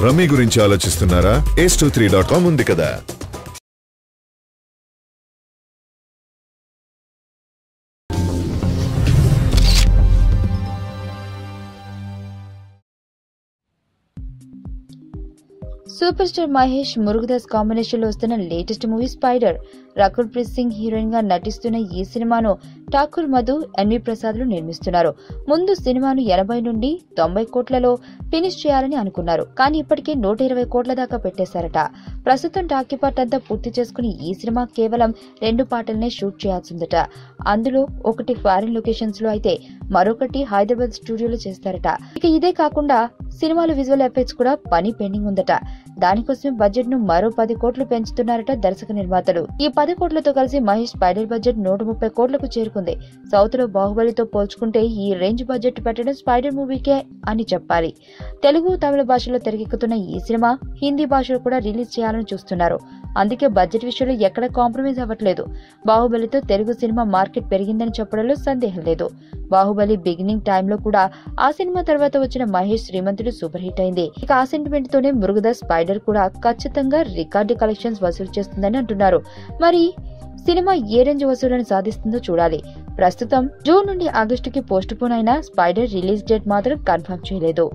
Rummy గురించి ఆలోచిస్తున్నారా? ace23.com ఉంది కదా. Super star Mahesh Murugadoss combination లో వస్తున్న latest movie spider. Rakul Preet Singh heroine గా నటిస్తున్న ఈ సినిమాను ఠాకూర్ మధు, ఎన్వి ప్రసాద్లు నిర్మిస్తున్నారు. ముందు సినిమాను 80 నుండి 90 కోట్లలో ఫినిష్ చేయాలని అనుకున్నారు. కానీ ఇప్పటికే 120 కోట్ల దాకా పెట్టేశారట. ప్రస్తుతం టాకీ పార్ట్ అంతా పూర్తి చేసుకుని ఈ సినిమా కేవలం 2 పాటలనే షూట్ చేయాల్సిందట. అందులో ఒకటి ఫారిన్ లొకేషన్స్ లో అయితే మరొకటి హైదరాబాద్ స్టూడియోలో చేస్తారట. ఇక ఇదే కాకుండా సినిమాలో విజువల్ ఎఫెక్ట్స్ కూడా పని పెండింగ్ ఉందట. దానికోసం బడ్జెట్ ను మరో 10 కోట్లు పెంచుతున్నారట దర్శక నిర్మాతలు. ఈ 10 కోట్లతో కలిసి మహేష్ స్పైడర్ బడ్జెట్ 130 కోట్లకు చేరుకుంది. సౌత్ లో బాహుబలితో పోల్చుకుంటే ఈ రేంజ్ బడ్జెట్ పెట్టడం స్పైడర్ మూవీకే అని చెప్పాలి. తెలుగు, తమిళ భాషలో తెరకెక్కుతున్న ఈ సినిమా హిందీ భాషలో కూడా రిలీజ్ చేయాలని చూస్తున్నారు. అందుకే బడ్జెట్ విషయంలో ఎక్కడ కాంప్రమైజ్ అవ్వట్లేదు. బాహుబలితో తెలుగు సినిమా మార్కెట్ పెరిగిందని చెప్పడంలో సందేహం లేదు. బాహుబలి బిగినింగ్ టైంలో కూడా ఆ సినిమా తర్వాత వచ్చిన మహేష్ శ్రీమంతుడు సూపర్ హిట్ అయింది. ఇక ఆ సెంటిమెంట్ తోనే మురుగదాస్ స్పైడర్ కూడా ఖచ్చితంగా రికార్డు కలెక్షన్స్ వసూలు చేస్తుందని అంటున్నారు. మరి సినిమా ఏ రేంజ్ వసూలను సాధిస్తుందో చూడాలి. ప్రస్తుతం జూన్ నుండి ఆగస్టుకి పోస్ట్ పోన్ అయిన స్పైడర్ రిలీజ్ డేట్ మాత్రం కన్ఫర్మ్ చేయలేదు.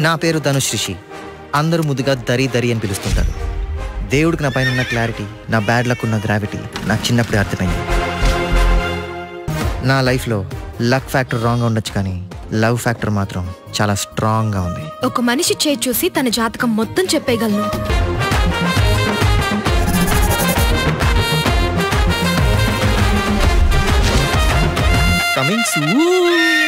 నా పేరు ధనుష్ రిషి. అందరూ ముద్దుగా దరి దరి అని పిలుస్తుంటారు. దేవుడికి నా పైన ఉన్న క్లారిటీ, నా బ్యాడ్ లక్ ఉన్న గ్రావిటీ నాకు చిన్నప్పుడే అర్థమైంది. నా లైఫ్లో లక్ ఫ్యాక్టర్ రాంగ్గా ఉండొచ్చు, కానీ లవ్ ఫ్యాక్టర్ మాత్రం చాలా స్ట్రాంగ్గా ఉంది. ఒక మనిషి చేయి చూసి తన జాతకం మొత్తం చెప్పేయగలను. Coming soon.